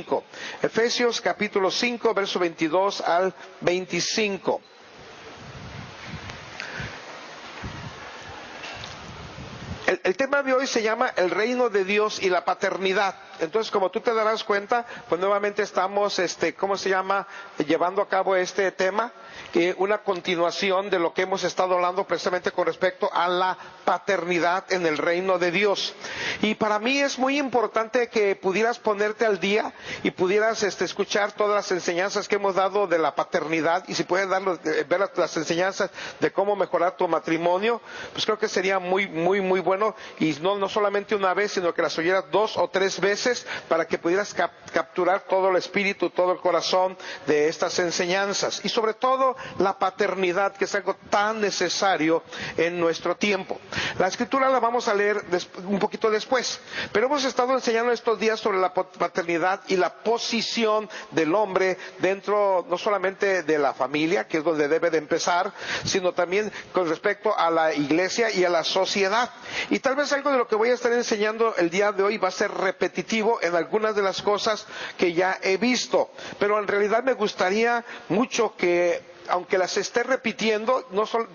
5. Efesios capítulo 5, verso 22 al 25. El tema de hoy se llama el reino de Dios y la paternidad. Entonces, como tú te darás cuenta, pues nuevamente estamos, llevando a cabo este tema, una continuación de lo que hemos estado hablando precisamente con respecto a la paternidad en el reino de Dios. Y para mí es muy importante que pudieras ponerte al día y pudieras escuchar todas las enseñanzas que hemos dado de la paternidad, y si puedes ver las enseñanzas de cómo mejorar tu matrimonio, pues creo que sería muy bueno, y no solamente una vez, sino que las oyeras 2 o 3 veces para que pudieras capturar todo el espíritu, todo el corazón de estas enseñanzas, y sobre todo la paternidad, que es algo tan necesario en nuestro tiempo. La escritura la vamos a leer un poquito después, pero hemos estado enseñando estos días sobre la paternidad y la posición del hombre dentro, no solamente de la familia, que es donde debe de empezar, sino también con respecto a la iglesia y a la sociedad. Y tal vez algo de lo que voy a estar enseñando el día de hoy va a ser repetitivo en algunas de las cosas que ya he visto, pero en realidad me gustaría mucho que, aunque las estés repitiendo,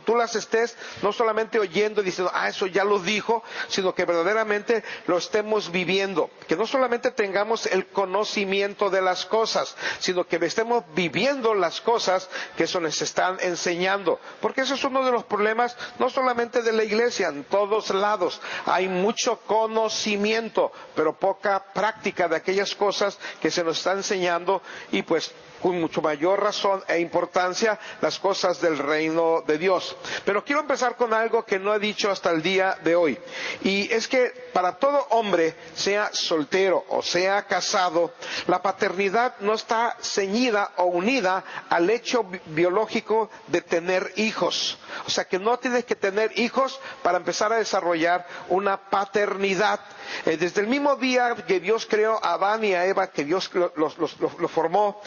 tú las estés no solamente oyendo y diciendo, eso ya lo dijo, sino que verdaderamente lo estemos viviendo. Que no solamente tengamos el conocimiento de las cosas, sino que estemos viviendo las cosas que eso nos están enseñando. Porque eso es uno de los problemas, no solamente de la iglesia, en todos lados. Hay mucho conocimiento, pero poca práctica de aquellas cosas que se nos están enseñando, y pues con mucho mayor razón e importancia las cosas del reino de Dios. Pero quiero empezar con algo que no he dicho hasta el día de hoy, y es que para todo hombre, sea soltero o sea casado, la paternidad no está ceñida o unida al hecho biológico de tener hijos. O sea que no tienes que tener hijos para empezar a desarrollar una paternidad. Desde el mismo día que Dios creó a Adán y a Eva, que Dios lo formó,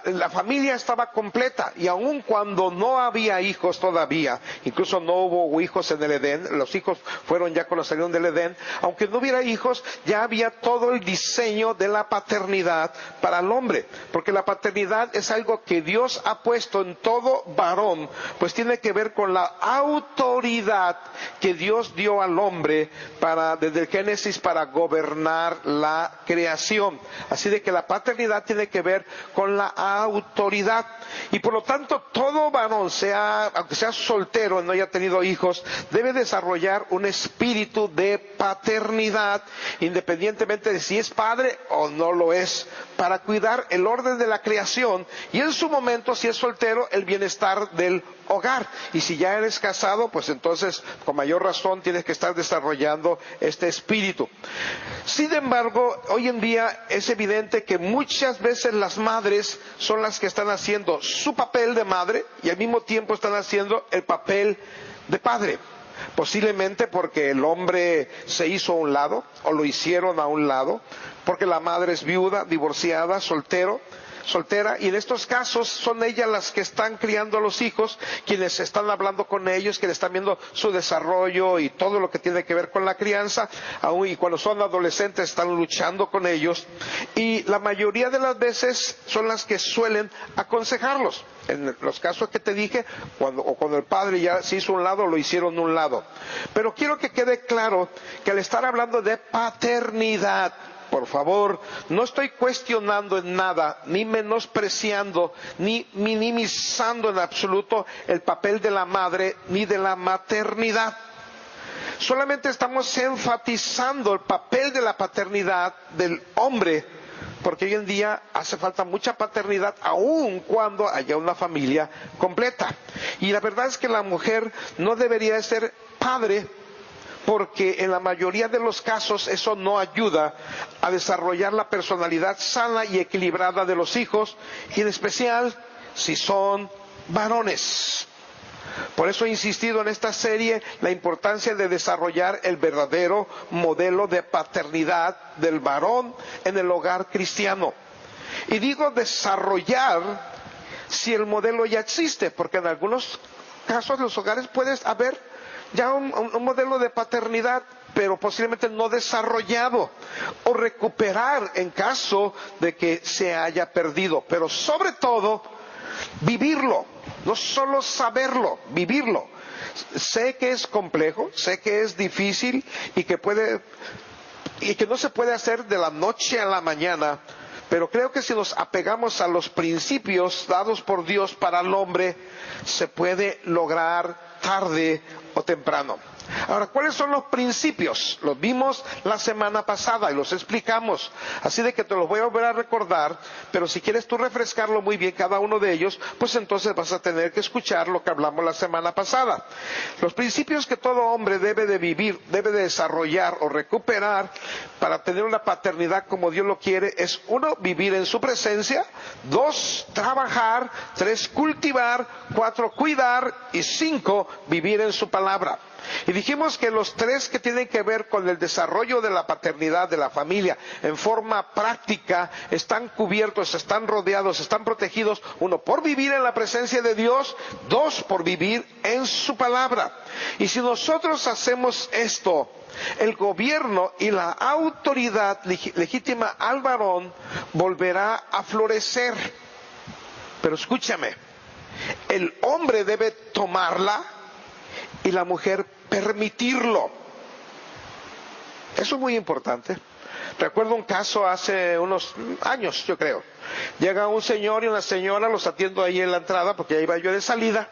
la familia estaba completa, y aun cuando no había hijos todavía, incluso no hubo hijos en el Edén, los hijos fueron ya cuando salieron del Edén, aunque no hubiera hijos, ya había todo el diseño de la paternidad para el hombre, porque la paternidad es algo que Dios ha puesto en todo varón, pues tiene que ver con la autoridad que Dios dio al hombre desde el Génesis, para gobernar la creación. Así de que la paternidad tiene que ver con la autoridad, y por lo tanto todo varón, aunque sea soltero y no haya tenido hijos, debe desarrollar un espíritu de paternidad, independientemente de si es padre o no lo es, para cuidar el orden de la creación, y en su momento, si es soltero, el bienestar del hogar. Y si ya eres casado, pues entonces con mayor razón tienes que estar desarrollando este espíritu. Sin embargo, hoy en día es evidente que muchas veces las madres son las que están haciendo su papel de madre y al mismo tiempo están haciendo el papel de padre. Posiblemente porque el hombre se hizo a un lado, o lo hicieron a un lado, porque la madre es viuda, divorciada, soltera, y en estos casos son ellas las que están criando a los hijos, quienes están hablando con ellos, quienes están viendo su desarrollo y todo lo que tiene que ver con la crianza, aún y cuando son adolescentes están luchando con ellos, y la mayoría de las veces son las que suelen aconsejarlos. En los casos que te dije, cuando el padre ya se hizo a un lado, lo hicieron a un lado. Pero quiero que quede claro que al estar hablando de paternidad, por favor, no estoy cuestionando en nada, ni menospreciando, ni minimizando en absoluto el papel de la madre, ni de la maternidad. Solamente estamos enfatizando el papel de la paternidad del hombre, porque hoy en día hace falta mucha paternidad, aun cuando haya una familia completa. Y la verdad es que la mujer no debería de ser padre, porque en la mayoría de los casos eso no ayuda a desarrollar la personalidad sana y equilibrada de los hijos, y en especial si son varones. Por eso he insistido en esta serie la importancia de desarrollar el verdadero modelo de paternidad del varón en el hogar cristiano. Y digo desarrollar si el modelo ya existe, porque en algunos casos en los hogares puedes haber ya un modelo de paternidad pero posiblemente no desarrollado, o recuperar en caso de que se haya perdido, pero sobre todo vivirlo, no solo saberlo, vivirlo. Sé que es complejo, sé que es difícil y que no se puede hacer de la noche a la mañana, pero creo que si nos apegamos a los principios dados por Dios para el hombre, se puede lograr tarde o temprano. Ahora, ¿cuáles son los principios? Los vimos la semana pasada y los explicamos, así de que te los voy a volver a recordar, pero si quieres tú refrescarlo muy bien cada uno de ellos, pues entonces vas a tener que escuchar lo que hablamos la semana pasada. Los principios que todo hombre debe de vivir, debe de desarrollar o recuperar para tener una paternidad como Dios lo quiere es: 1, vivir en su presencia; 2, trabajar; 3, cultivar; 4, cuidar; y 5, vivir en su palabra. Y dijimos que los 3 que tienen que ver con el desarrollo de la paternidad, de la familia, en forma práctica, están cubiertos, están rodeados, están protegidos: 1, por vivir en la presencia de Dios; 2, por vivir en su palabra. Y si nosotros hacemos esto, el gobierno y la autoridad legítima al varón volverá a florecer. Pero escúchame, el hombre debe tomarla y la mujer permitirlo. Eso es muy importante. Recuerdo un caso hace unos años, yo creo. Llega un señor y una señora, los atiendo ahí en la entrada porque ahí iba yo de salida,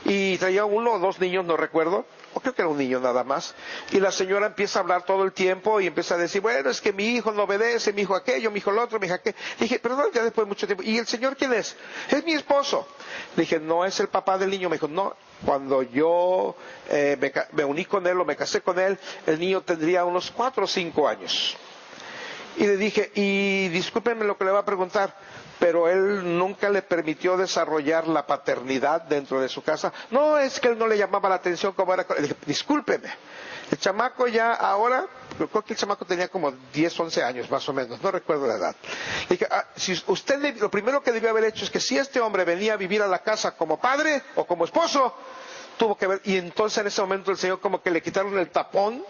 y traía 1 o 2 niños, no recuerdo, o creo que era un niño nada más, y la señora empieza a hablar todo el tiempo y empieza a decir: bueno, es que mi hijo no obedece, mi hijo aquello, mi hijo lo otro, mi hijo aquello. Le dije: perdón, ya después de mucho tiempo, ¿y el señor quién es? Es mi esposo. Le dije: no es el papá del niño. Me dijo: no, cuando yo me uní con él o me casé con él, el niño tendría unos 4 o 5 años. Y le dije: y discúlpenme lo que le va a preguntar, pero él nunca le permitió desarrollar la paternidad dentro de su casa. No, es que él no le llamaba la atención como era. Le dije: discúlpeme, el chamaco ya ahora, creo que el chamaco tenía como 10, 11 años más o menos, no recuerdo la edad. Le dije: si usted, lo primero que debió haber hecho es que si este hombre venía a vivir a la casa como padre o como esposo, tuvo que ver. Y entonces en ese momento el señor como que le quitaron el tapón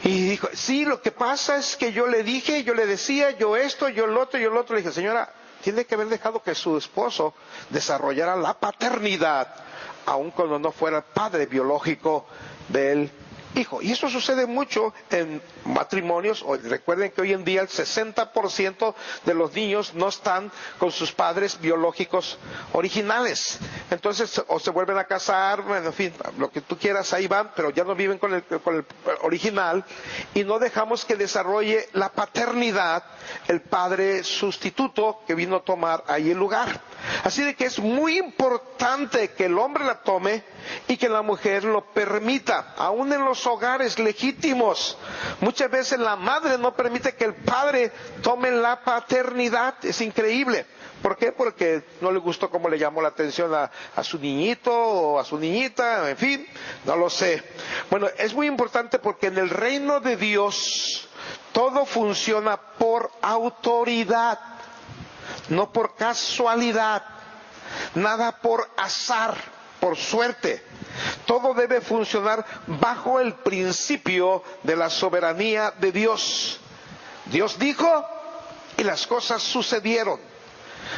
y dijo: sí, lo que pasa es que yo le dije, yo le decía, yo esto, yo lo otro, yo lo otro. Le dije: señora, tiene que haber dejado que su esposo desarrollara la paternidad, aun cuando no fuera padre biológico del hijo. Y eso sucede mucho en matrimonios. Recuerden que hoy en día el 60% de los niños no están con sus padres biológicos originales. Entonces, o se vuelven a casar, bueno, en fin, lo que tú quieras, ahí van, pero ya no viven con el original, y no dejamos que desarrolle la paternidad el padre sustituto que vino a tomar ahí el lugar. Así de que es muy importante que el hombre la tome y que la mujer lo permita, aún en los hogares legítimos. Muchas veces la madre no permite que el padre tome la paternidad. Es increíble. ¿Por qué? Porque no le gustó cómo le llamó la atención a su niñito o a su niñita, en fin, no lo sé. Bueno, es muy importante porque en el reino de Dios todo funciona por autoridad, no por casualidad, nada por azar, por suerte. Todo debe funcionar bajo el principio de la soberanía de Dios. Dios dijo y las cosas sucedieron.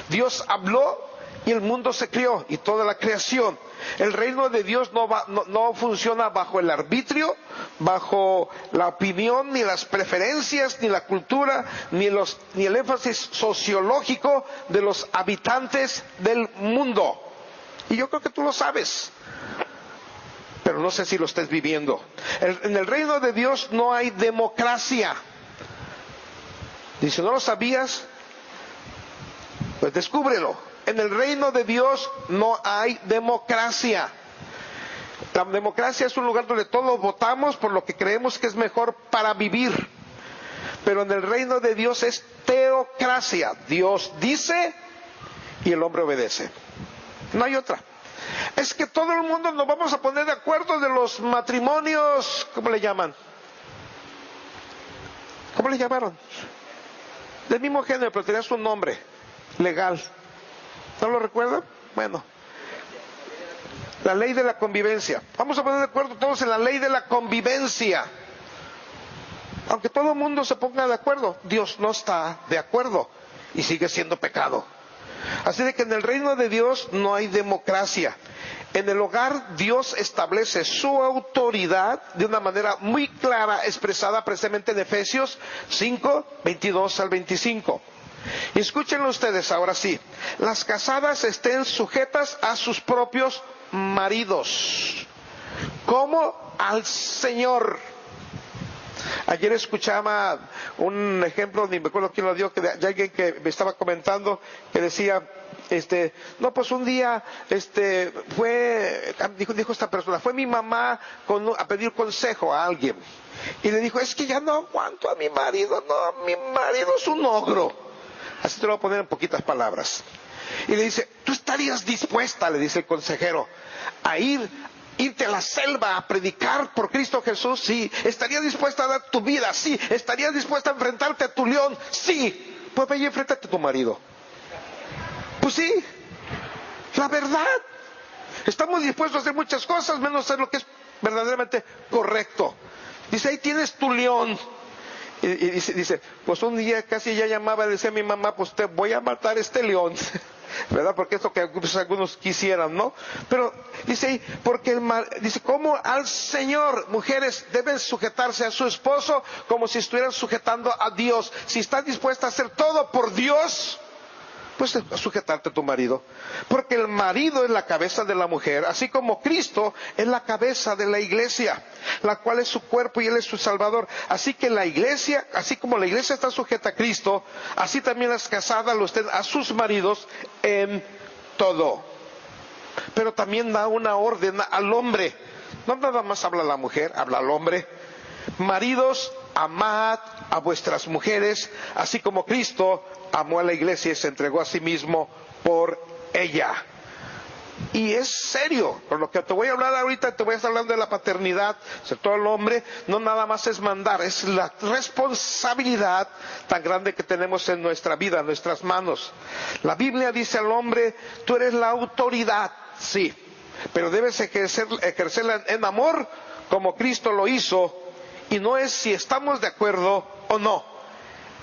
Dios habló y el mundo se creó, y toda la creación. El reino de Dios no funciona bajo el arbitrio, bajo la opinión, ni las preferencias, ni la cultura, ni el énfasis sociológico de los habitantes del mundo. Y yo creo que tú lo sabes, pero no sé si lo estés viviendo. En el reino de Dios no hay democracia. Y si no lo sabías, pues descúbrelo. En el reino de Dios no hay democracia. La democracia es un lugar donde todos votamos por lo que creemos que es mejor para vivir. Pero en el reino de Dios es teocracia. Dios dice y el hombre obedece. No hay otra. Es que todo el mundo nos vamos a poner de acuerdo de los matrimonios, ¿cómo le llaman? ¿Cómo le llamaron? Del mismo género, pero tenía su nombre legal. ¿No lo recuerdan? Bueno, la ley de la convivencia. Vamos a poner de acuerdo todos en la ley de la convivencia. Aunque todo el mundo se ponga de acuerdo, Dios no está de acuerdo y sigue siendo pecado. Así de que en el reino de Dios no hay democracia. En el hogar Dios establece su autoridad de una manera muy clara, expresada precisamente en Efesios 5, 22 al 25. Y escúchenlo ustedes ahora sí. Las casadas estén sujetas a sus propios maridos, como al Señor. Ayer escuchaba un ejemplo, ni me acuerdo quién lo dio, de alguien que me estaba comentando, que decía, no, pues un día, dijo esta persona, fue mi mamá a pedir consejo a alguien, y le dijo, es que ya no aguanto a mi marido, no, mi marido es un ogro, así te lo voy a poner en poquitas palabras, y le dice, ¿tú estarías dispuesta, le dice el consejero, a irte a la selva a predicar por Cristo Jesús? Sí. ¿Estarías dispuesta a dar tu vida? Sí. ¿Estarías dispuesta a enfrentarte a tu león? Sí. Pues ve y enfréntate a tu marido. Pues sí, la verdad. Estamos dispuestos a hacer muchas cosas, menos hacer lo que es verdaderamente correcto. Dice, ahí tienes tu león. Y dice, pues un día casi ya llamaba, decía a mi mamá, pues te voy a matar este león. ¿Verdad? Porque es lo que pues, algunos quisieran, ¿no? Pero dice, dice, ¿cómo al Señor? Mujeres deben sujetarse a su esposo como si estuvieran sujetando a Dios. Si estás dispuesta a hacer todo por Dios, pues sujetarte a tu marido. Porque el marido es la cabeza de la mujer, así como Cristo es la cabeza de la iglesia, la cual es su cuerpo y Él es su Salvador. Así que la iglesia, así como la iglesia está sujeta a Cristo, así también las casadas lo estén a sus maridos en todo. Pero también da una orden al hombre. No nada más habla la mujer, habla al hombre. Maridos, amad a vuestras mujeres, así como Cristo amó a la iglesia y se entregó a sí mismo por ella. Y es serio, por lo que te voy a hablar ahorita, te voy a estar hablando de la paternidad, sobre todo el hombre, no nada más es mandar, es la responsabilidad tan grande que tenemos en nuestra vida, en nuestras manos. La Biblia dice al hombre, tú eres la autoridad, sí, pero debes ejercerla en amor, como Cristo lo hizo, y no es si estamos de acuerdo o no,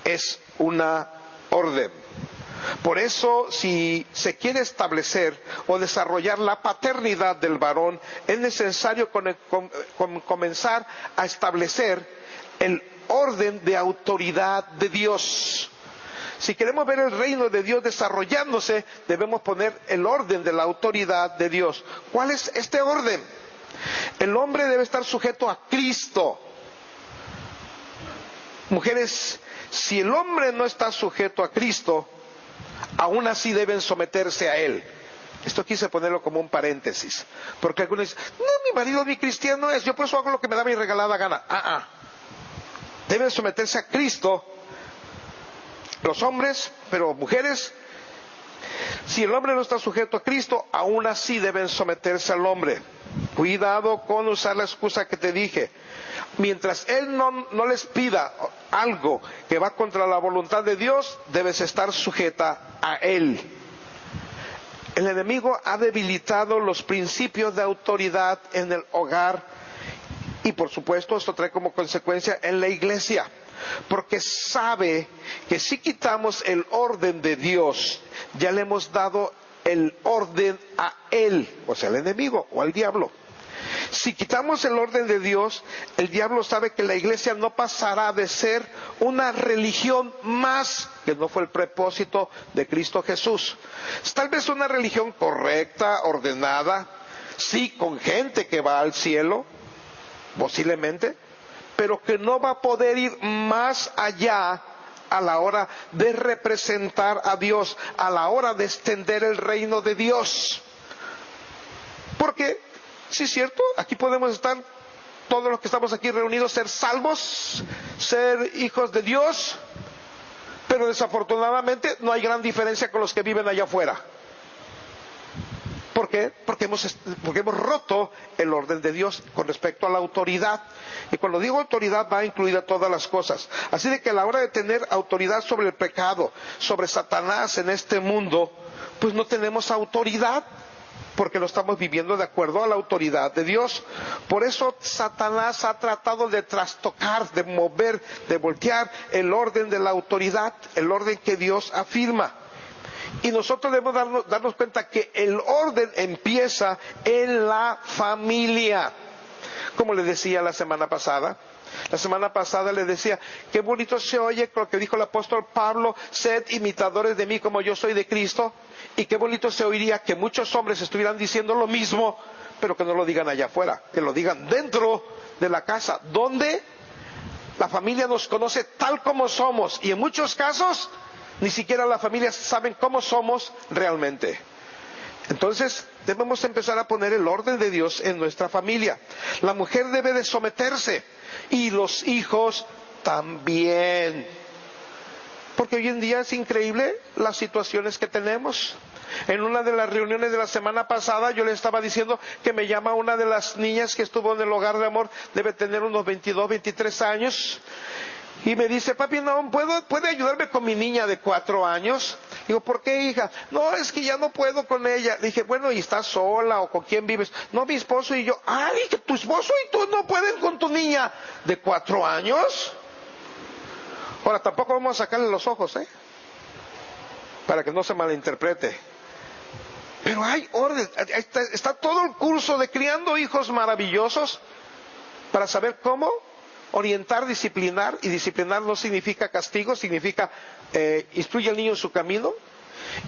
es una orden. Por eso, si se quiere establecer o desarrollar la paternidad del varón, es necesario comenzar a establecer el orden de autoridad de Dios. Si queremos ver el reino de Dios desarrollándose, debemos poner el orden de la autoridad de Dios. ¿Cuál es este orden? El hombre debe estar sujeto a Cristo. Mujeres, si el hombre no está sujeto a Cristo, aún así deben someterse a Él. Esto quise ponerlo como un paréntesis, porque algunos dicen, no, mi marido ni cristiano es, yo por eso hago lo que me da mi regalada gana. Deben someterse a Cristo, los hombres, pero mujeres, si el hombre no está sujeto a Cristo, aún así deben someterse al hombre. Cuidado con usar la excusa que te dije. Mientras Él no les pida algo que va contra la voluntad de Dios, debes estar sujeta a Él. El enemigo ha debilitado los principios de autoridad en el hogar y por supuesto esto trae como consecuencia en la iglesia. Porque sabe que si quitamos el orden de Dios, ya le hemos dado el orden a Él, o sea, al enemigo o al diablo. Si quitamos el orden de Dios, el diablo sabe que la iglesia no pasará de ser una religión más, que no fue el propósito de Cristo Jesús. Tal vez una religión correcta, ordenada, sí, con gente que va al cielo, posiblemente, pero que no va a poder ir más allá a la hora de representar a Dios, a la hora de extender el reino de Dios. Porque, sí es cierto, aquí podemos estar, todos los que estamos aquí reunidos, ser salvos, ser hijos de Dios, pero desafortunadamente no hay gran diferencia con los que viven allá afuera. ¿Por qué? Porque hemos roto el orden de Dios con respecto a la autoridad. Y cuando digo autoridad va incluida todas las cosas. Así de que a la hora de tener autoridad sobre el pecado, sobre Satanás en este mundo, pues no tenemos autoridad. porque no estamos viviendo de acuerdo a la autoridad de Dios. Por eso Satanás ha tratado de trastocar, de mover, de voltear el orden de la autoridad, el orden que Dios afirma. Y nosotros debemos darnos cuenta que el orden empieza en la familia. Como le decía la semana pasada le decía, qué bonito se oye lo que dijo el apóstol Pablo, sed imitadores de mí como yo soy de Cristo. Y qué bonito se oiría que muchos hombres estuvieran diciendo lo mismo, pero que no lo digan allá afuera, que lo digan dentro de la casa, donde la familia nos conoce tal como somos. Y en muchos casos, ni siquiera la familia saben cómo somos realmente. Entonces, debemos empezar a poner el orden de Dios en nuestra familia. La mujer debe de someterse y los hijos también. Porque hoy en día es increíble las situaciones que tenemos. En una de las reuniones de la semana pasada yo le estaba diciendo que me llama una de las niñas que estuvo en el hogar de amor, debe tener unos 22, 23 años. Y me dice, papi, no, ¿puede ayudarme con mi niña de 4 años? Digo, ¿por qué, hija? No, es que ya no puedo con ella. Le dije, bueno, ¿y estás sola o con quién vives? No, mi esposo y yo. Ay, que tu esposo y tú no pueden con tu niña de 4 años. Ahora, tampoco vamos a sacarle los ojos, para que no se malinterprete. Pero hay orden, está todo el curso de criando hijos maravillosos para saber cómo orientar, disciplinar, y disciplinar no significa castigo, significa instruye al niño en su camino.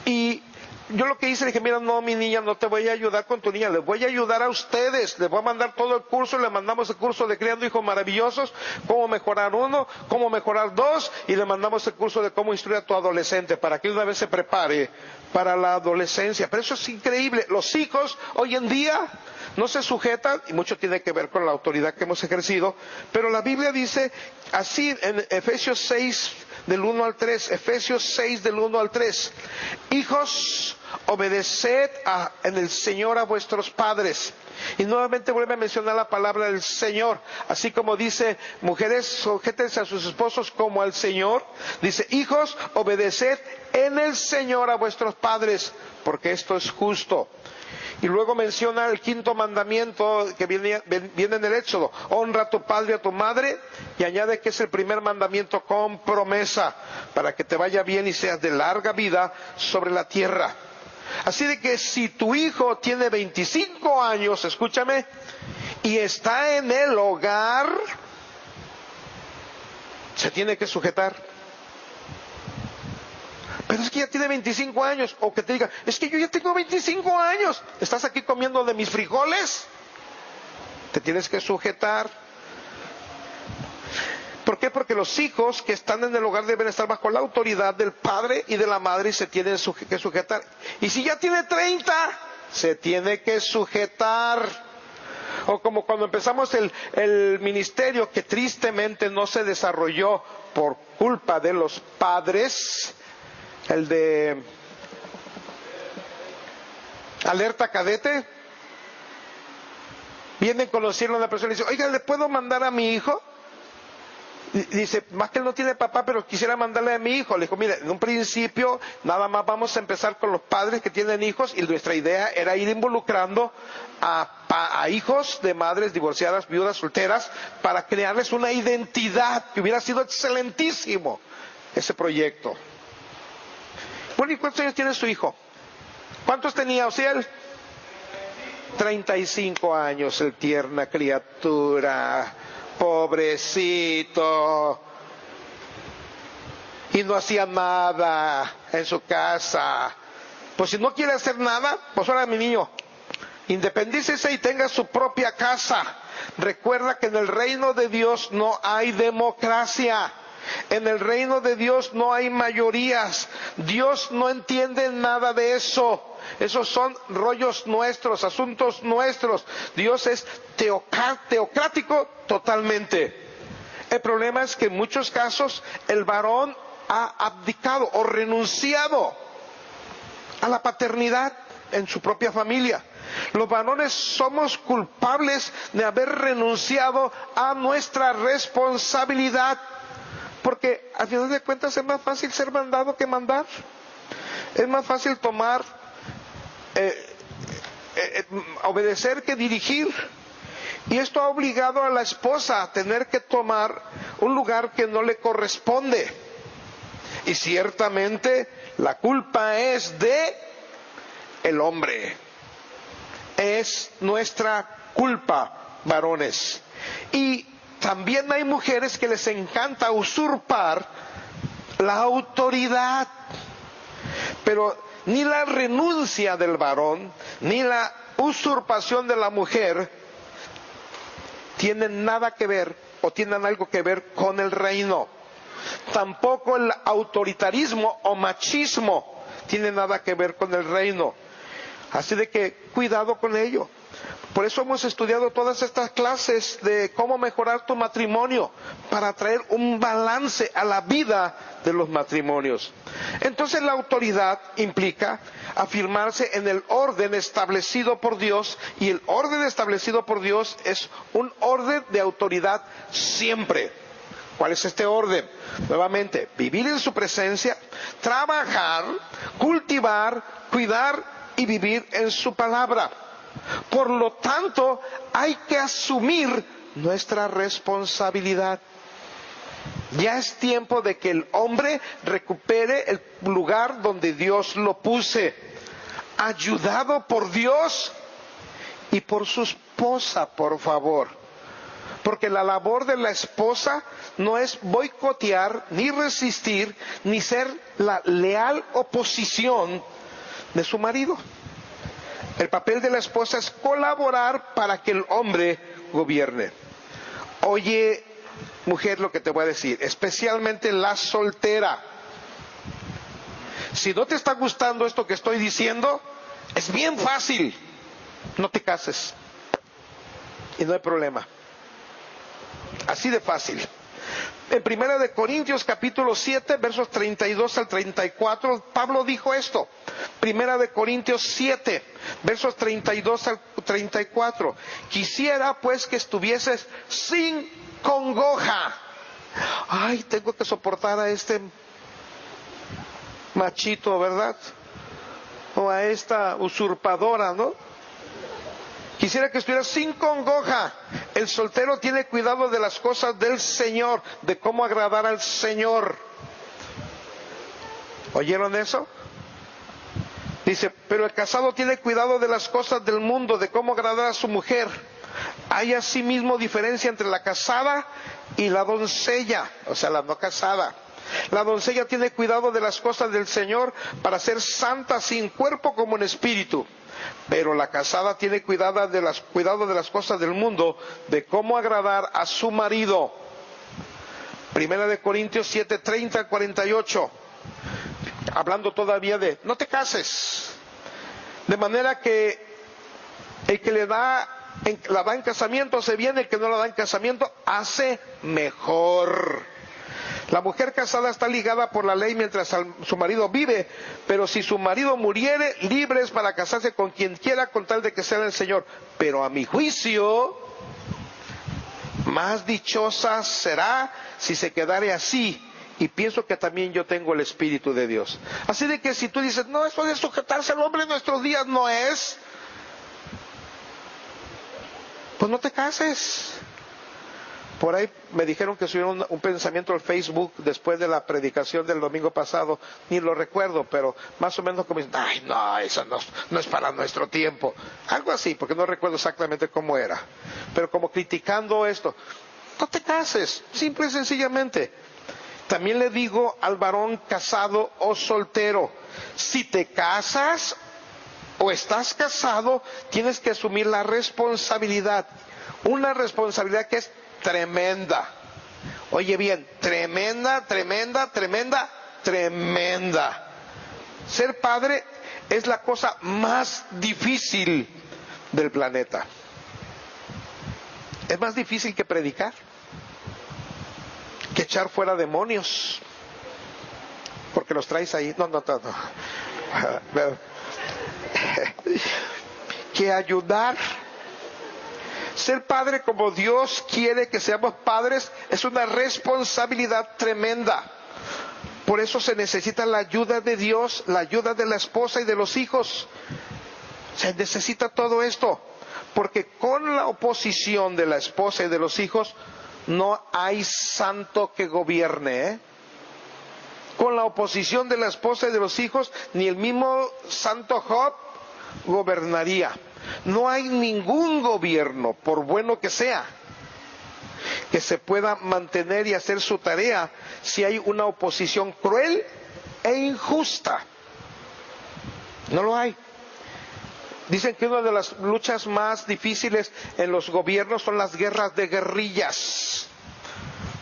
Y yo lo que hice, le dije, mira, no, mi niña, no te voy a ayudar con tu niña, les voy a ayudar a ustedes, les voy a mandar todo el curso, le mandamos el curso de criando hijos maravillosos, cómo mejorar 1, cómo mejorar 2, y le mandamos el curso de cómo instruir a tu adolescente, para que una vez se prepare para la adolescencia. Pero eso es increíble, los hijos hoy en día no se sujetan, y mucho tiene que ver con la autoridad que hemos ejercido, pero la Biblia dice así en Efesios 6, del 1 al 3, Efesios 6 del 1 al 3, hijos, obedeced en el Señor a vuestros padres. Y nuevamente vuelve a mencionar la palabra del Señor, así como dice, mujeres, sujétense a sus esposos como al Señor. Dice, hijos, obedeced en el Señor a vuestros padres, porque esto es justo. Y luego menciona el 5º mandamiento que viene en el Éxodo, honra a tu padre y a tu madre, y añade que es el primer mandamiento con promesa, para que te vaya bien y seas de larga vida sobre la tierra. Así de que si tu hijo tiene 25 años, escúchame, y está en el hogar, se tiene que sujetar. Pero es que ya tiene 25 años, o que te diga, es que yo ya tengo 25 años, ¿estás aquí comiendo de mis frijoles? Te tienes que sujetar. ¿Por qué? Porque los hijos que están en el hogar deben estar bajo la autoridad del padre y de la madre y se tienen que sujetar. Y si ya tiene 30, se tiene que sujetar. O como cuando empezamos el ministerio, que tristemente no se desarrolló por culpa de los padres, el de Alerta Cadete. Vienen a conocerlo a una persona y dice, oiga, ¿le puedo mandar a mi hijo? Y dice, más que él no tiene papá, pero quisiera mandarle a mi hijo. Le dijo, mire, en un principio nada más vamos a empezar con los padres que tienen hijos, y nuestra idea era ir involucrando a hijos de madres divorciadas, viudas, solteras, para crearles una identidad, que hubiera sido excelentísimo ese proyecto. Bueno, ¿y cuántos años tiene su hijo? ¿Cuántos tenía Osiel? 35 años, el tierna criatura, pobrecito, y no hacía nada en su casa. Pues si no quiere hacer nada, pues ahora mi niño, independícese y tenga su propia casa. Recuerda que en el reino de Dios no hay democracia. En el reino de Dios no hay mayorías. Dios no entiende nada de eso. Esos son rollos nuestros, asuntos nuestros. Dios es teocrático totalmente. El problema es que en muchos casos el varón ha abdicado o renunciado a la paternidad en su propia familia. Los varones somos culpables de haber renunciado a nuestra responsabilidad. Porque al final de cuentas es más fácil ser mandado que mandar. Es más fácil tomar obedecer que dirigir. Y esto ha obligado a la esposa a tener que tomar un lugar que no le corresponde. Y ciertamente la culpa es de el hombre. Es nuestra culpa, varones. Y también hay mujeres que les encanta usurpar la autoridad. Pero ni la renuncia del varón, ni la usurpación de la mujer tienen nada que ver o tienen algo que ver con el reino. Tampoco el autoritarismo o machismo tiene nada que ver con el reino. Así de que cuidado con ello. Por eso hemos estudiado todas estas clases de cómo mejorar tu matrimonio, para traer un balance a la vida de los matrimonios. Entonces la autoridad implica afirmarse en el orden establecido por Dios, y el orden establecido por Dios es un orden de autoridad siempre. ¿Cuál es este orden? Nuevamente, vivir en su presencia, trabajar, cultivar, cuidar y vivir en su palabra. Por lo tanto, hay que asumir nuestra responsabilidad. Ya es tiempo de que el hombre recupere el lugar donde Dios lo puse, ayudado por Dios y por su esposa, por favor. Porque la labor de la esposa no es boicotear, ni resistir, ni ser la leal oposición de su marido. El papel de la esposa es colaborar para que el hombre gobierne. Oye, mujer, lo que te voy a decir, especialmente la soltera. Si no te está gustando esto que estoy diciendo, es bien fácil. No te cases. Y no hay problema. Así de fácil. En 1 Corintios capítulo 7, versos 32 al 34, Pablo dijo esto. 1 Corintios 7, versos 32 al 34. Quisiera pues que estuvieses sin congoja. Ay, tengo que soportar a este machito, ¿verdad? O a esta usurpadora, ¿no? Quisiera que estuviera sin congoja. El soltero tiene cuidado de las cosas del Señor, de cómo agradar al Señor. ¿Oyeron eso? Dice, pero el casado tiene cuidado de las cosas del mundo, de cómo agradar a su mujer. Hay asimismo diferencia entre la casada y la doncella, o sea, la no casada. La doncella tiene cuidado de las cosas del Señor para ser santa sin cuerpo como en espíritu. Pero la casada tiene cuidado de las cosas del mundo, de cómo agradar a su marido. 1 Corintios 7, 30 al 48. Hablando todavía de, no te cases. De manera que el que la da en casamiento hace bien, el que no la da en casamiento hace mejor. La mujer casada está ligada por la ley mientras su marido vive, pero si su marido muriere, libre es para casarse con quien quiera con tal de que sea el Señor. Pero a mi juicio, más dichosa será si se quedare así. Y pienso que también yo tengo el Espíritu de Dios. Así de que si tú dices, no, esto de sujetarse al hombre en nuestros días no es, pues no te cases. Por ahí me dijeron que subieron un pensamiento al Facebook después de la predicación del domingo pasado, ni lo recuerdo, pero más o menos como dicen, ay no, eso no es para nuestro tiempo. Algo así, porque no recuerdo exactamente cómo era. Pero como criticando esto, no te cases, simple y sencillamente. También le digo al varón casado o soltero, si te casas o estás casado, tienes que asumir la responsabilidad. Una responsabilidad que es tremenda. Oye bien, tremenda, tremenda, tremenda, tremenda. Ser padre es la cosa más difícil del planeta. Es más difícil que predicar, que echar fuera demonios, porque los traes ahí. No. Que ayudar. Ser padre como Dios quiere que seamos padres es una responsabilidad tremenda. Por eso se necesita la ayuda de Dios, la ayuda de la esposa y de los hijos. Se necesita todo esto, porque con la oposición de la esposa y de los hijos, no hay santo que gobierne, ¿eh? Con la oposición de la esposa y de los hijos, ni el mismo santo Job gobernaría. No hay ningún gobierno, por bueno que sea, que se pueda mantener y hacer su tarea si hay una oposición cruel e injusta. No lo hay. Dicen que una de las luchas más difíciles en los gobiernos son las guerras de guerrillas,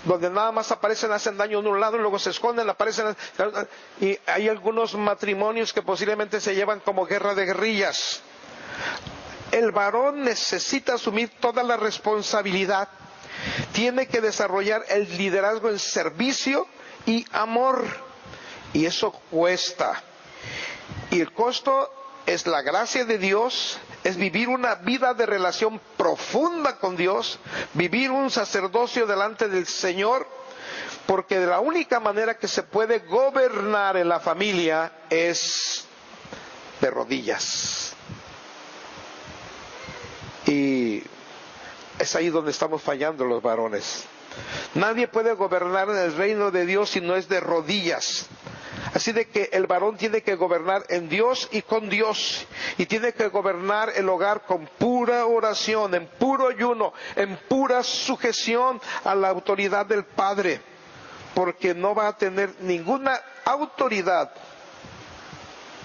donde nada más aparecen, hacen daño de un lado y luego se esconden, aparecen, y hay algunos matrimonios que posiblemente se llevan como guerra de guerrillas. El varón necesita asumir toda la responsabilidad, tiene que desarrollar el liderazgo en servicio y amor, y eso cuesta, y el costo es la gracia de Dios, es vivir una vida de relación profunda con Dios, vivir un sacerdocio delante del Señor, porque de la única manera que se puede gobernar en la familia es de rodillas. Y es ahí donde estamos fallando los varones. Nadie puede gobernar en el reino de Dios si no es de rodillas. Así de que el varón tiene que gobernar en Dios y con Dios, y tiene que gobernar el hogar con pura oración, en puro ayuno, en pura sujeción a la autoridad del Padre, porque no va a tener ninguna autoridad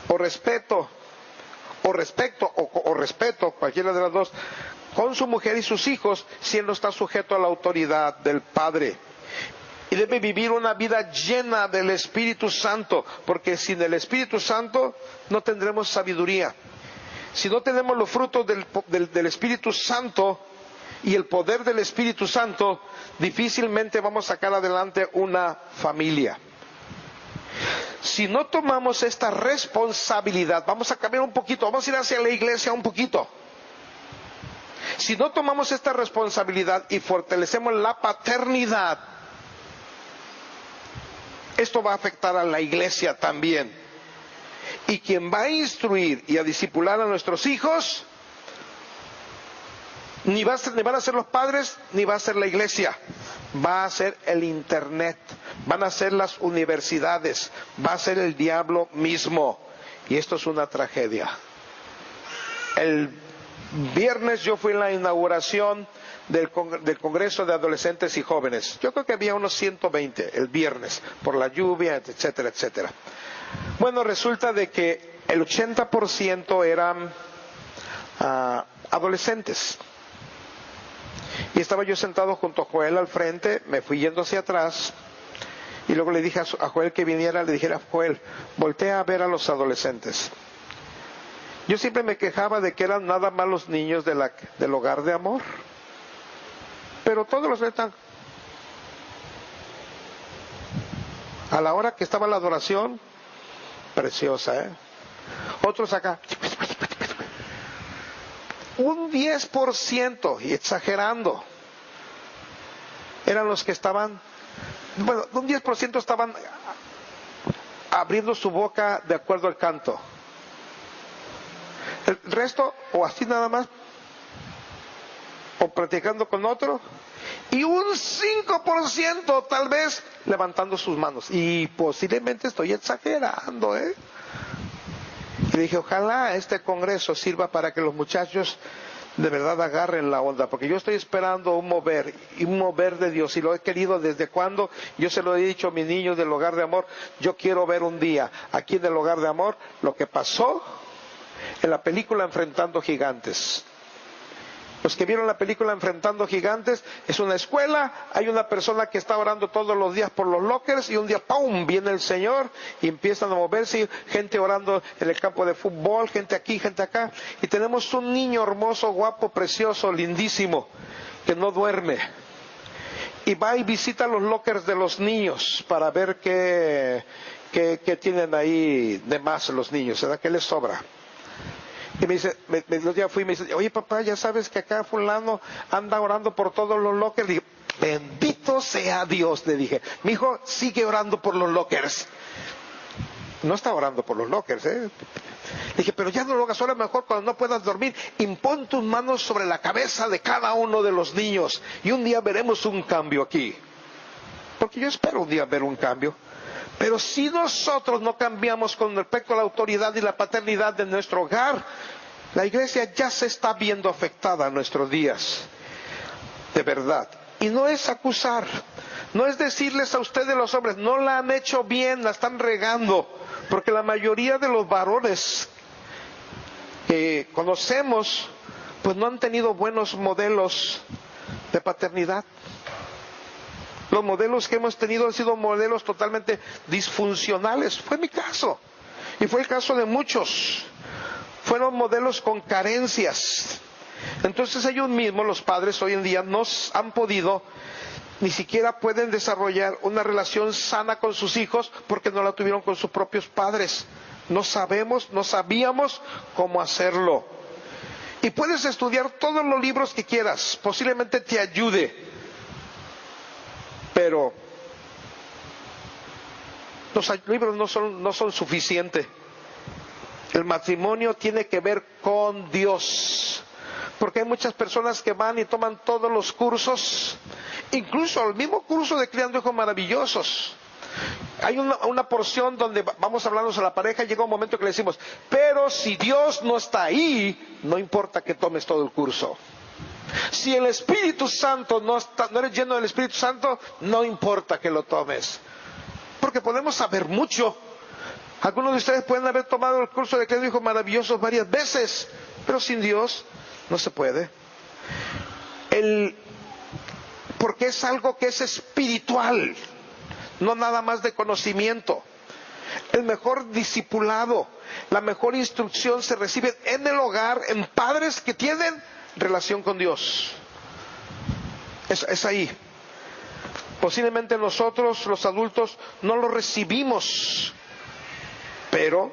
o respeto, cualquiera de las dos, con su mujer y sus hijos, si él no está sujeto a la autoridad del Padre. Y debe vivir una vida llena del Espíritu Santo, porque sin el Espíritu Santo no tendremos sabiduría. Si no tenemos los frutos del Espíritu Santo y el poder del Espíritu Santo, difícilmente vamos a sacar adelante una familia. Si no tomamos esta responsabilidad, vamos a cambiar un poquito, vamos a ir hacia la iglesia un poquito. Si no tomamos esta responsabilidad y fortalecemos la paternidad, esto va a afectar a la iglesia también. Y quien va a instruir y a discipular a nuestros hijos, ni van a ser los padres, ni va a ser la iglesia. Va a ser el internet, van a ser las universidades, va a ser el diablo mismo. Y esto es una tragedia. El viernes yo fui en la inauguración del Congreso de Adolescentes y Jóvenes. Yo creo que había unos 120 el viernes, por la lluvia, etcétera, etcétera. Bueno, resulta de que el 80% eran adolescentes. Y estaba yo sentado junto a Joel al frente, me fui yendo hacia atrás, y luego le dije a Joel que viniera, le dijera: Joel, voltea a ver a los adolescentes. Yo siempre me quejaba de que eran nada más los niños del hogar de amor. Pero todos los están. A la hora que estaba la adoración, preciosa, ¿eh? Otros acá. Un 10%, y exagerando, eran los que estaban, bueno, un 10% estaban abriendo su boca de acuerdo al canto. El resto, o así nada más, o platicando con otro, y un 5% tal vez levantando sus manos. Y posiblemente estoy exagerando, ¿eh? Y le dije: ojalá este congreso sirva para que los muchachos de verdad agarren la onda, porque yo estoy esperando un mover de Dios, y lo he querido desde cuando. Yo se lo he dicho a mis niños del hogar de amor: yo quiero ver un día aquí en el hogar de amor lo que pasó en la película Enfrentando Gigantes. Los que vieron la película Enfrentando Gigantes, es una escuela, hay una persona que está orando todos los días por los lockers, y un día ¡pum!, viene el Señor y empiezan a moverse, gente orando en el campo de fútbol, gente aquí, gente acá, y tenemos un niño hermoso, guapo, precioso, lindísimo, que no duerme, y va y visita los lockers de los niños para ver qué tienen ahí de más los niños, ¿verdad? ¿Qué les sobra? Y me dice, los días fui y me dice: oye papá, ya sabes que acá fulano anda orando por todos los lockers. Le dije: bendito sea Dios, le dije. Mi hijo sigue orando por los lockers. No está orando por los lockers, ¿eh? Dije, pero ya no lo hagas, ahora mejor cuando no puedas dormir, impón tus manos sobre la cabeza de cada uno de los niños y un día veremos un cambio aquí. Porque yo espero un día ver un cambio. Pero si nosotros no cambiamos con respecto a la autoridad y la paternidad de nuestro hogar, la iglesia ya se está viendo afectada en nuestros días. De verdad. Y no es acusar, no es decirles a ustedes los hombres, no la han hecho bien, la están regando. Porque la mayoría de los varones que conocemos, pues no han tenido buenos modelos de paternidad. Los modelos que hemos tenido han sido modelos totalmente disfuncionales. Fue mi caso. Y fue el caso de muchos. Fueron modelos con carencias. Entonces ellos mismos, los padres hoy en día, no han podido, ni siquiera pueden desarrollar una relación sana con sus hijos porque no la tuvieron con sus propios padres. No sabíamos cómo hacerlo. Y puedes estudiar todos los libros que quieras, posiblemente te ayude. Pero los libros no son suficientes. El matrimonio tiene que ver con Dios. Porque hay muchas personas que van y toman todos los cursos, incluso el mismo curso de Criando Hijos Maravillosos. Hay una porción donde vamos hablando sobre la pareja y llega un momento que le decimos, pero si Dios no está ahí, no importa que tomes todo el curso. Si el Espíritu Santo no eres lleno del Espíritu Santo, no importa que lo tomes. Porque podemos saber mucho. Algunos de ustedes pueden haber tomado el curso de Criando Hijos Maravillosos varias veces, pero sin Dios no se puede. Porque es algo que es espiritual, no nada más de conocimiento. El mejor discipulado, la mejor instrucción se recibe en el hogar, en padres que tienen relación con Dios. Es ahí. Posiblemente nosotros, los adultos, no lo recibimos, pero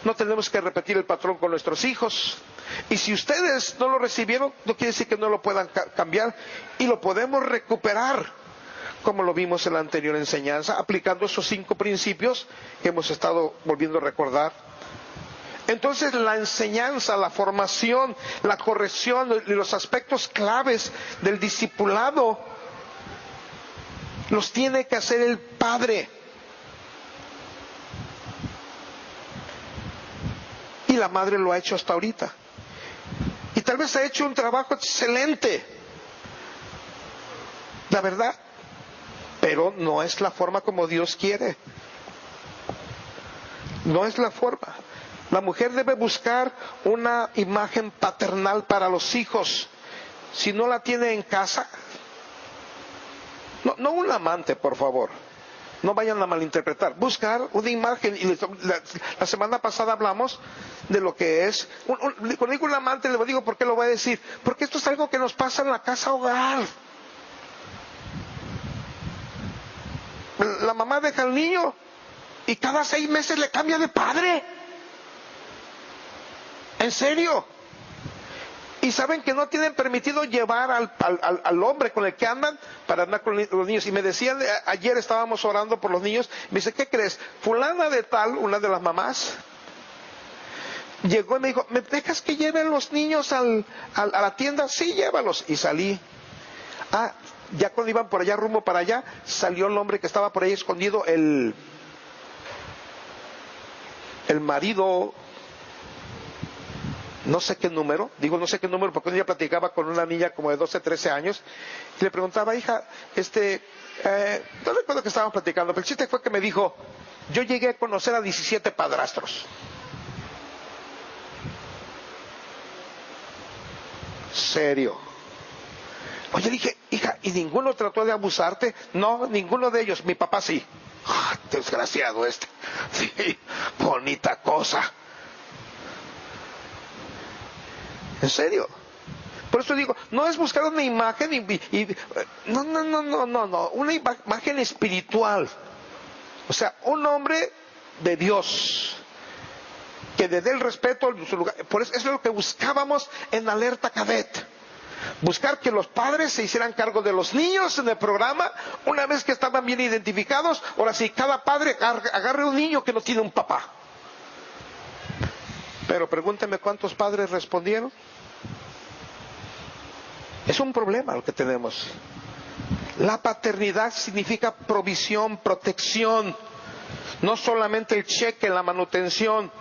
no tenemos que repetir el patrón con nuestros hijos. Y si ustedes no lo recibieron, no quiere decir que no lo puedan cambiar, y lo podemos recuperar, como lo vimos en la anterior enseñanza, aplicando esos 5 principios que hemos estado volviendo a recordar. Entonces la enseñanza, la formación, la corrección y los aspectos claves del discipulado los tiene que hacer el padre. Y la madre lo ha hecho hasta ahorita. Y tal vez ha hecho un trabajo excelente, la verdad, pero no es la forma como Dios quiere. No es la forma. La mujer debe buscar una imagen paternal para los hijos. Si no la tiene en casa, no un amante, por favor. No vayan a malinterpretar. Buscar una imagen. Y la semana pasada hablamos de lo que es. Cuando digo un amante, le digo por qué lo voy a decir. Porque esto es algo que nos pasa en la casa hogar. La mamá deja al niño y cada 6 meses le cambia de padre. ¿En serio? Y saben que no tienen permitido llevar al hombre con el que andan para andar con los niños. Y me decían, ayer estábamos orando por los niños, me dice, ¿qué crees? Fulana de tal, una de las mamás, llegó y me dijo, ¿me dejas que lleven los niños a la tienda? Sí, llévalos. Y salí. Ya cuando iban por allá, rumbo para allá, salió el hombre que estaba por ahí escondido, el marido, no sé qué número porque un día platicaba con una niña como de 12, 13 años y le preguntaba, hija, no recuerdo que estábamos platicando, pero el chiste fue que me dijo, yo llegué a conocer a 17 padrastros. Serio. Oye, dije, hija, ¿y ninguno trató de abusarte? No, ninguno de ellos, mi papá sí. Desgraciado este. Sí, bonita cosa. ¿En serio? Por eso digo, no es buscar una imagen no, una imagen espiritual. O sea, un hombre de Dios que le dé el respeto a su lugar. Por eso es lo que buscábamos en Alerta Cadet. Buscar que los padres se hicieran cargo de los niños en el programa, una vez que estaban bien identificados. Ahora sí, cada padre agarre un niño que no tiene un papá. Pero pregúnteme cuántos padres respondieron. Es un problema lo que tenemos. La paternidad significa provisión, protección. No solamente el cheque, la manutención.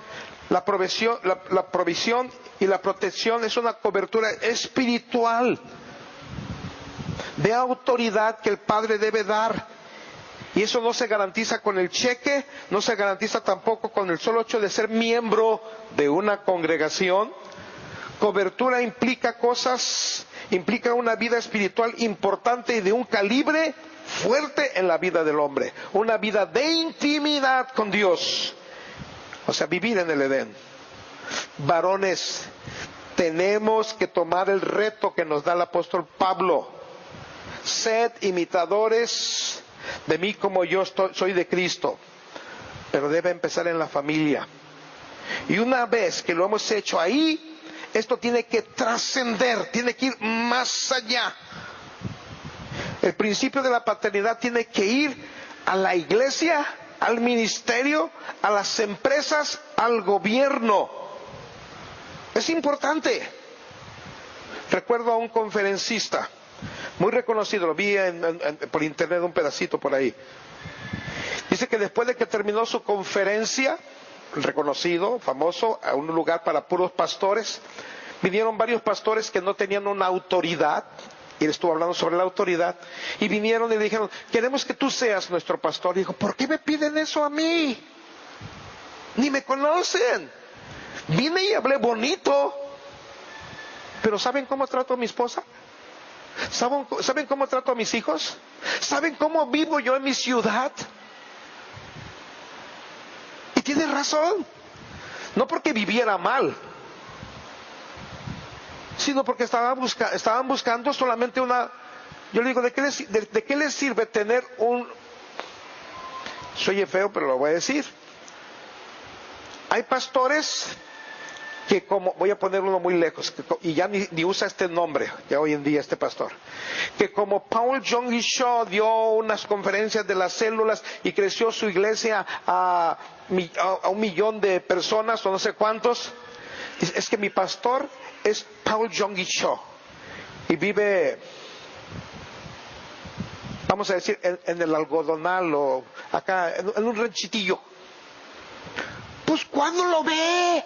La provisión y la protección es una cobertura espiritual de autoridad que el padre debe dar. Y eso no se garantiza con el cheque, no se garantiza tampoco con el solo hecho de ser miembro de una congregación. Cobertura implica implica una vida espiritual importante y de un calibre fuerte en la vida del hombre. Una vida de intimidad con Dios. O sea, vivir en el Edén. Varones, tenemos que tomar el reto que nos da el apóstol Pablo. Sed imitadores de mí como yo soy de Cristo. Pero debe empezar en la familia. Y una vez que lo hemos hecho ahí, esto tiene que trascender, tiene que ir más allá. El principio de la paternidad tiene que ir a la iglesia, al ministerio, a las empresas, al gobierno. Es importante. Recuerdo a un conferencista muy reconocido, lo vi por internet un pedacito por ahí. Dice que después de que terminó su conferencia, reconocido, famoso, a un lugar para puros pastores, vinieron varios pastores que no tenían una autoridad, y él estuvo hablando sobre la autoridad, y vinieron y le dijeron, queremos que tú seas nuestro pastor. Y dijo, ¿por qué me piden eso a mí? Ni me conocen. Vine y hablé bonito, pero ¿saben cómo trato a mi esposa? ¿Saben cómo trato a mis hijos? ¿Saben cómo vivo yo en mi ciudad? Y tiene razón. No porque viviera mal, sino porque estaban buscando solamente una... Yo le digo, ¿de qué les sirve tener un... Se oye feo, pero lo voy a decir. Hay pastores que como, voy a poner uno muy lejos, y ya ni usa este nombre, ya hoy en día este pastor, que como Paul Jong-il Cho dio unas conferencias de las células y creció su iglesia a 1 millón de personas o no sé cuántos, es que mi pastor es Paul Jong-il Cho y vive, vamos a decir, en el algodonal o acá, en un ranchitillo. Pues ¿cuándo lo ve?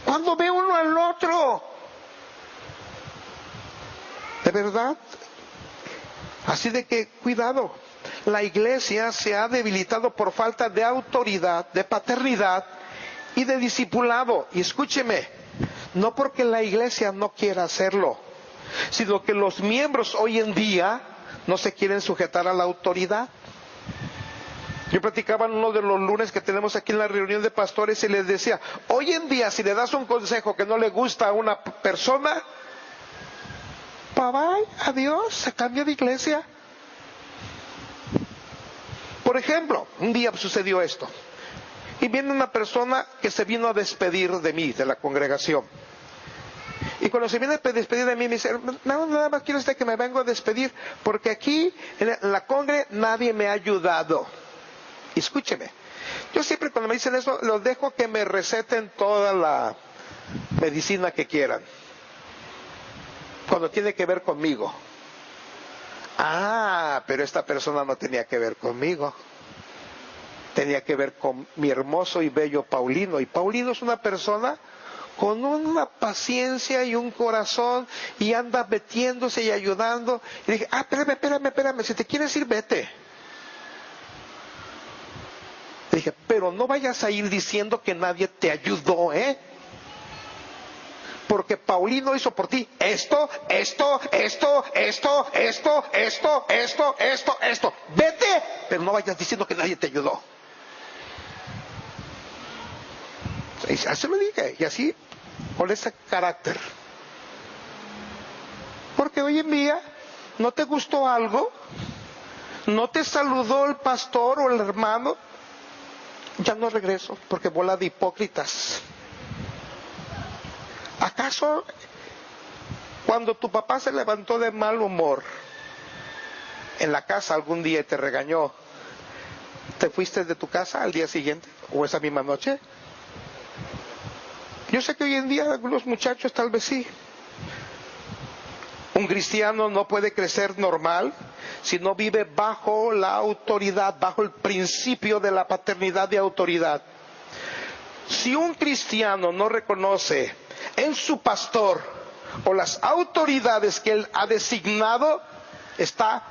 ¿Cuándo ve uno al otro? ¿De verdad? Así de que, cuidado, la iglesia se ha debilitado por falta de autoridad, de paternidad y de discipulado. Y escúcheme, no porque la iglesia no quiera hacerlo, sino que los miembros hoy en día no se quieren sujetar a la autoridad. Yo platicaba en uno de los lunes que tenemos aquí en la reunión de pastores y les decía, hoy en día si le das un consejo que no le gusta a una persona, bye bye, adiós, se cambia de iglesia. Por ejemplo, un día sucedió esto, y viene una persona que se vino a despedir de mí, de la congregación. Y cuando se viene a despedir de mí, me dice, no, nada más quiero que me vengo a despedir, porque aquí en la congre nadie me ha ayudado. Escúcheme, yo siempre cuando me dicen eso, los dejo que me receten toda la medicina que quieran, cuando tiene que ver conmigo. Ah, pero esta persona no tenía que ver conmigo, tenía que ver con mi hermoso y bello Paulino. Y Paulino es una persona con una paciencia y un corazón, y anda metiéndose y ayudando. Y dije, espérame, si te quieres ir, vete. Dije, pero no vayas a ir diciendo que nadie te ayudó, ¿eh? Porque Paulino hizo por ti esto. Vete, pero no vayas diciendo que nadie te ayudó. Y así lo dije, y así, con ese carácter. Porque hoy en día, ¿no te gustó algo? ¿No te saludó el pastor o el hermano? Ya no regreso, porque bola de hipócritas. ¿Acaso cuando tu papá se levantó de mal humor en la casa algún día y te regañó, te fuiste de tu casa al día siguiente o esa misma noche? Yo sé que hoy en día algunos muchachos tal vez sí. Un cristiano no puede crecer normal si no vive bajo la autoridad, bajo el principio de la paternidad y autoridad. Si un cristiano no reconoce en su pastor o las autoridades que él ha designado, está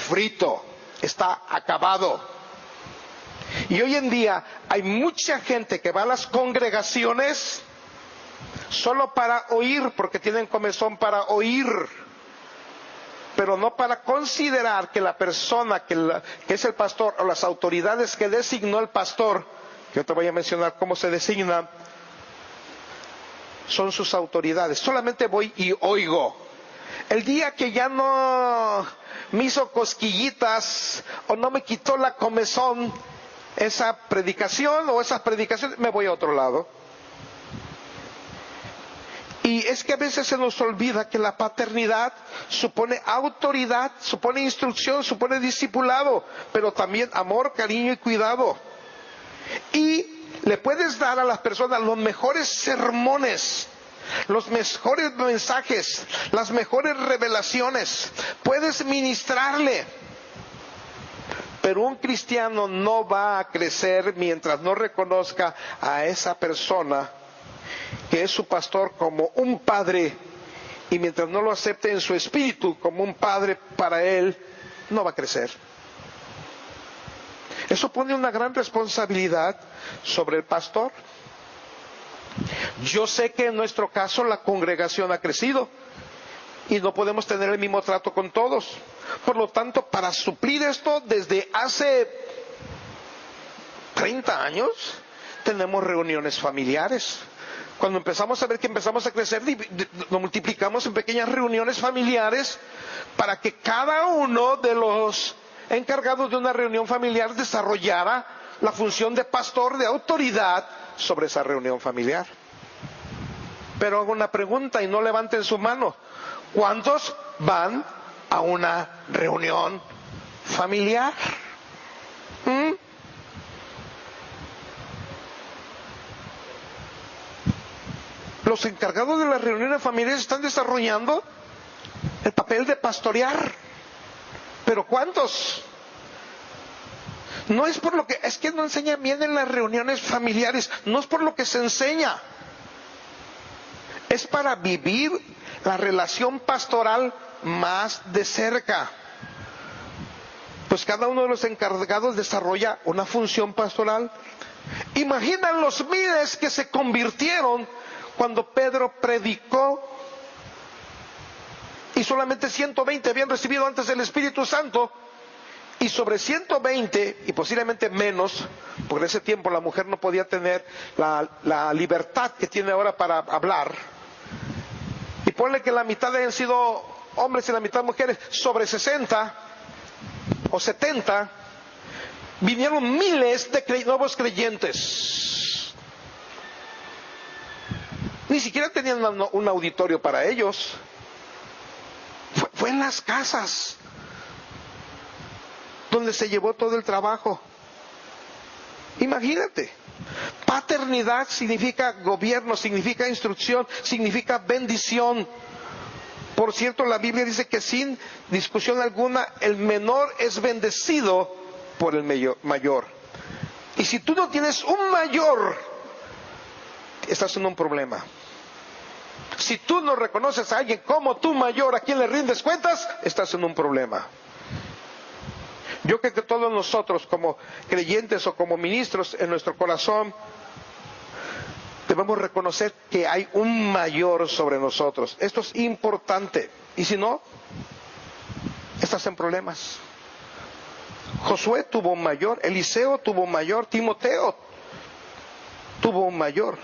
frito, está acabado. Y hoy en día hay mucha gente que va a las congregaciones solo para oír, porque tienen comezón para oír, pero no para considerar que la persona que es el pastor o las autoridades que designó el pastor, yo te voy a mencionar cómo se designan, son sus autoridades. Solamente voy y oigo. El día que ya no me hizo cosquillitas o no me quitó la comezón esa predicación o esas predicaciones, me voy a otro lado. Y es que a veces se nos olvida que la paternidad supone autoridad, supone instrucción, supone discipulado, pero también amor, cariño y cuidado. Y le puedes dar a las personas los mejores sermones, los mejores mensajes, las mejores revelaciones. Puedes ministrarle. Pero un cristiano no va a crecer mientras no reconozca a esa persona que es su pastor como un padre, y mientras no lo acepte en su espíritu como un padre para él, no va a crecer. Eso pone una gran responsabilidad sobre el pastor. Yo sé que en nuestro caso la congregación ha crecido y no podemos tener el mismo trato con todos. Por lo tanto, para suplir esto, desde hace 30 años tenemos reuniones familiares. Cuando empezamos a ver que empezamos a crecer, nos multiplicamos en pequeñas reuniones familiares para que cada uno de los encargados de una reunión familiar desarrollara la función de pastor, de autoridad sobre esa reunión familiar. Pero hago una pregunta y no levanten su mano. ¿Cuántos van a una reunión familiar? Los encargados de las reuniones familiares están desarrollando el papel de pastorear. ¿Pero cuántos? No es por lo que, es que no enseñan bien en las reuniones familiares, no es por lo que se enseña. Es para vivir la relación pastoral más de cerca. Pues cada uno de los encargados desarrolla una función pastoral. Imaginan los miles que se convirtieron cuando Pedro predicó y solamente 120 habían recibido antes el Espíritu Santo, y sobre 120 y posiblemente menos, porque en ese tiempo la mujer no podía tener la libertad que tiene ahora para hablar, y ponle que la mitad hayan sido hombres y la mitad mujeres, sobre 60 o 70 vinieron miles de nuevos creyentes. Ni siquiera tenían un auditorio para ellos. Fue en las casas donde se llevó todo el trabajo. Imagínate. Paternidad significa gobierno, significa instrucción, significa bendición. Por cierto, la Biblia dice que sin discusión alguna, el menor es bendecido por el mayor. Y si tú no tienes un mayor, estás en un problema. Si tú no reconoces a alguien como tu mayor, a quien le rindes cuentas, estás en un problema. Yo creo que todos nosotros, como creyentes o como ministros, en nuestro corazón debemos reconocer que hay un mayor sobre nosotros. Esto es importante. Y si no, estás en problemas. Josué tuvo un mayor, Eliseo tuvo un mayor, Timoteo tuvo un mayor.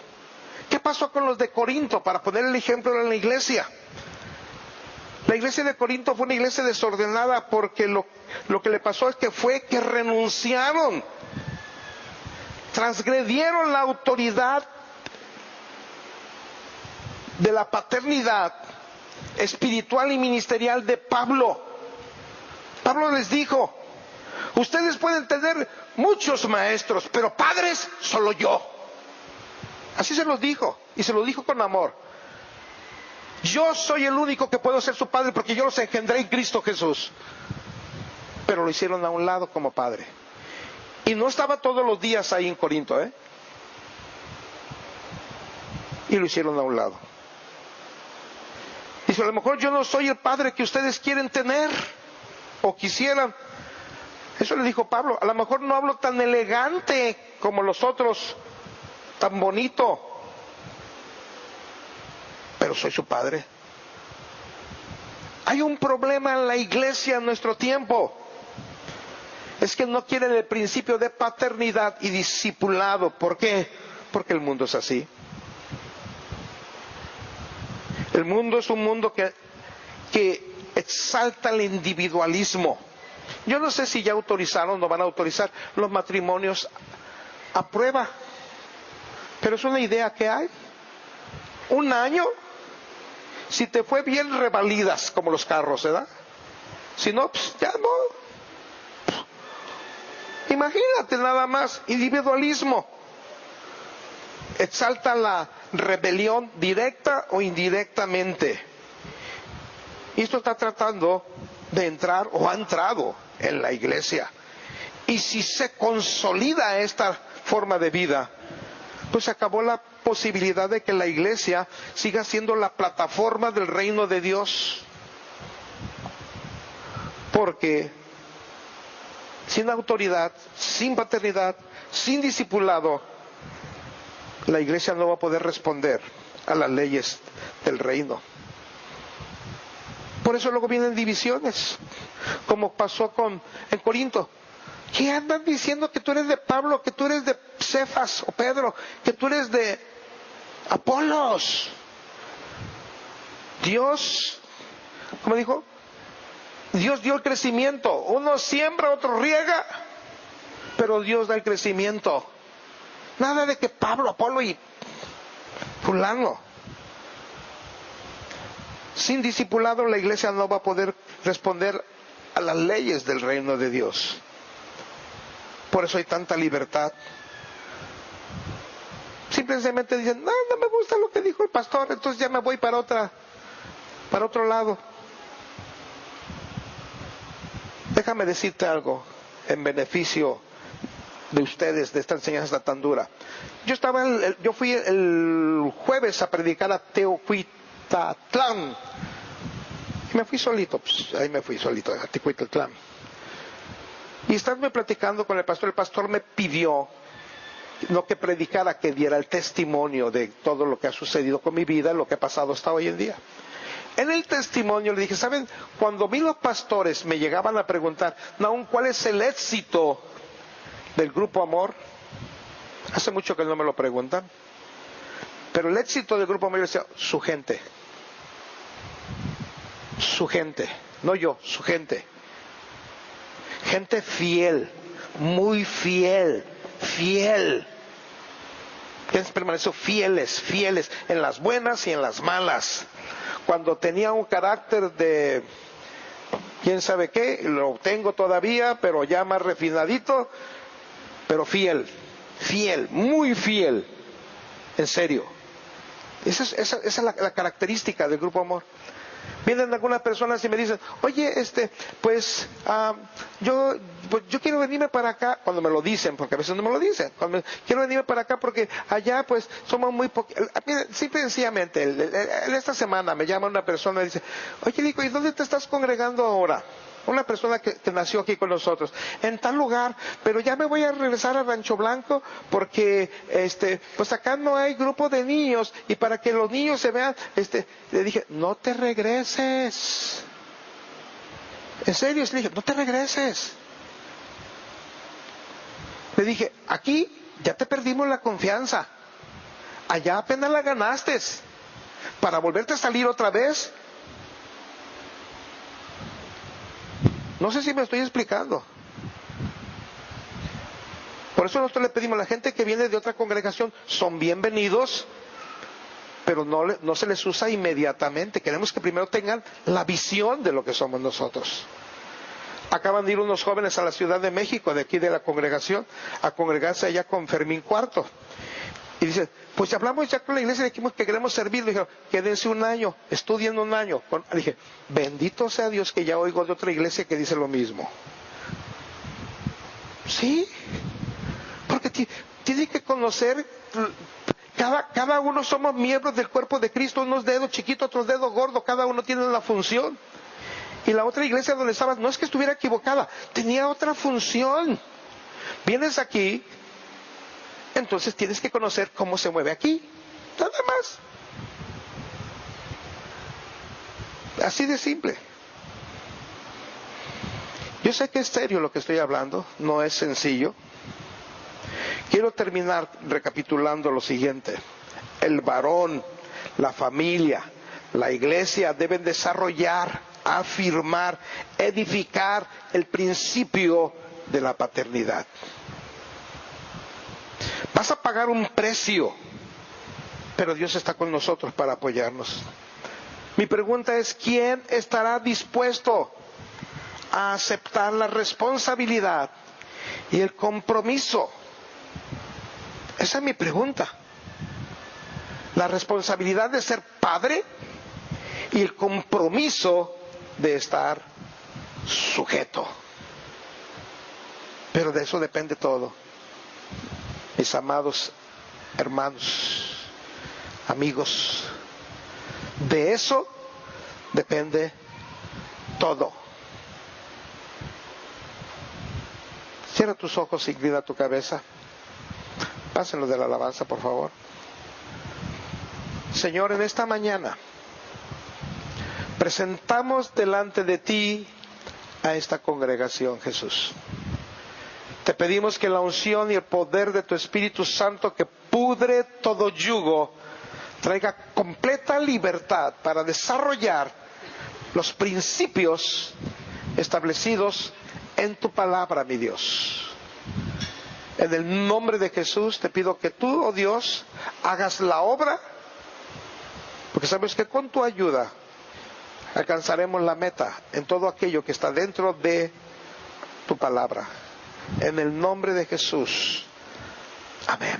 ¿Qué pasó con los de Corinto? Para poner el ejemplo en la iglesia. La iglesia de Corinto fue una iglesia desordenada porque lo que le pasó es que renunciaron, transgredieron la autoridad de la paternidad espiritual y ministerial de Pablo. Pablo les dijo: ustedes pueden tener muchos maestros, pero padres solo yo. Así se los dijo. Y se lo dijo con amor. Yo soy el único que puedo ser su padre porque yo los engendré en Cristo Jesús. Pero lo hicieron a un lado como padre. Y no estaba todos los días ahí en Corinto, Y lo hicieron a un lado. Dice, a lo mejor yo no soy el padre que ustedes quieren tener o quisieran. Eso le dijo Pablo. A lo mejor no hablo tan elegante como los otros, tan bonito, pero soy su padre. Hay un problema en la iglesia en nuestro tiempo. Es que no quieren el principio de paternidad y discipulado. ¿Por qué? Porque el mundo es así. El mundo es un mundo que exalta el individualismo. Yo no sé si ya autorizaron o van a autorizar los matrimonios a prueba. Pero es una idea que hay. Un año, si te fue bien, revalidas como los carros, ¿verdad? Si no, pues ya no. Imagínate nada más, individualismo. Exalta la rebelión directa o indirectamente. Y esto está tratando de entrar o ha entrado en la iglesia. Y si se consolida esta forma de vida, pues acabó la posibilidad de que la iglesia siga siendo la plataforma del reino de Dios. Porque sin autoridad, sin paternidad, sin discipulado, la iglesia no va a poder responder a las leyes del reino. Por eso luego vienen divisiones, como pasó en Corinto. ¿Qué andan diciendo que tú eres de Pablo, que tú eres de Cefas o Pedro, que tú eres de Apolos? Dios, ¿cómo dijo? Dios dio el crecimiento. Uno siembra, otro riega, pero Dios da el crecimiento. Nada de que Pablo, Apolo y fulano. Sin discipulado la iglesia no va a poder responder a las leyes del reino de Dios. Por eso hay tanta libertad. Simplemente dicen, no me gusta lo que dijo el pastor, entonces ya me voy para otro lado. Déjame decirte algo en beneficio de ustedes, de esta enseñanza tan dura. Yo fui el jueves a predicar a Teocuitatlán. Y me fui solito, pues ahí me fui solito a Teocuitatlán. Y estando platicando con el pastor me pidió no que predicara, que diera el testimonio de todo lo que ha sucedido con mi vida, lo que ha pasado hasta hoy en día. En el testimonio le dije, ¿saben? Cuando vi los pastores me llegaban a preguntar, Nahum, ¿cuál es el éxito del Grupo Amor? Hace mucho que no me lo preguntan. Pero el éxito del Grupo Amor, yo decía, su gente. Su gente, no yo, su gente. Gente fiel, muy fiel, fiel. ¿Quiénes permanecen fieles, fieles en las buenas y en las malas? Cuando tenía un carácter de quién sabe qué, lo tengo todavía, pero ya más refinadito, pero fiel, fiel, muy fiel, en serio. Esa es la característica del Grupo Amor. Vienen algunas personas y me dicen, oye, yo quiero venirme para acá, cuando me lo dicen, porque a veces no me lo dicen, quiero venirme para acá porque allá pues somos muy poquitos. Simple y sencillamente, en esta semana me llama una persona y dice, oye, Lico, ¿y dónde te estás congregando ahora? Una persona que nació aquí con nosotros, en tal lugar, pero ya me voy a regresar a Rancho Blanco porque pues acá no hay grupo de niños y para que los niños se vean, le dije, no te regreses. En serio, le dije, no te regreses. Le dije, aquí ya te perdimos la confianza. Allá apenas la ganaste. Para volverte a salir otra vez. No sé si me estoy explicando. Por eso nosotros le pedimos a la gente que viene de otra congregación, son bienvenidos, pero no se les usa inmediatamente. Queremos que primero tengan la visión de lo que somos nosotros. Acaban de ir unos jóvenes a la Ciudad de México, de aquí de la congregación, a congregarse allá con Fermín Cuarto. Y dice, pues hablamos ya con la iglesia y dijimos que queremos servir. Le dijeron, quédense un año, estudien un año. Le dije, bendito sea Dios que ya oigo de otra iglesia que dice lo mismo. Sí, porque tiene que conocer, cada uno somos miembros del cuerpo de Cristo, unos dedos chiquitos, otros dedos gordos, cada uno tiene una función. Y la otra iglesia donde estabas, no es que estuviera equivocada, tenía otra función. Vienes aquí, entonces tienes que conocer cómo se mueve aquí, nada más. Así de simple. Yo sé que es serio lo que estoy hablando, no es sencillo. Quiero terminar recapitulando lo siguiente. El varón, la familia, la iglesia deben desarrollar, afirmar, edificar el principio de la paternidad. Vas a pagar un precio, pero Dios está con nosotros para apoyarnos. Mi pregunta es, ¿quién estará dispuesto a aceptar la responsabilidad y el compromiso? Esa es mi pregunta. La responsabilidad de ser padre y el compromiso de estar sujeto. Pero de eso depende todo. Mis amados hermanos, amigos, de eso depende todo. Cierra tus ojos, inclina tu cabeza. Pásenlo de la alabanza, por favor. Señor, en esta mañana presentamos delante de ti a esta congregación, Jesús. Te pedimos que la unción y el poder de tu Espíritu Santo, que pudre todo yugo, traiga completa libertad para desarrollar los principios establecidos en tu palabra, mi Dios. En el nombre de Jesús te pido que tú, oh Dios, hagas la obra, porque sabes que con tu ayuda alcanzaremos la meta en todo aquello que está dentro de tu palabra. En el nombre de Jesús. Amén.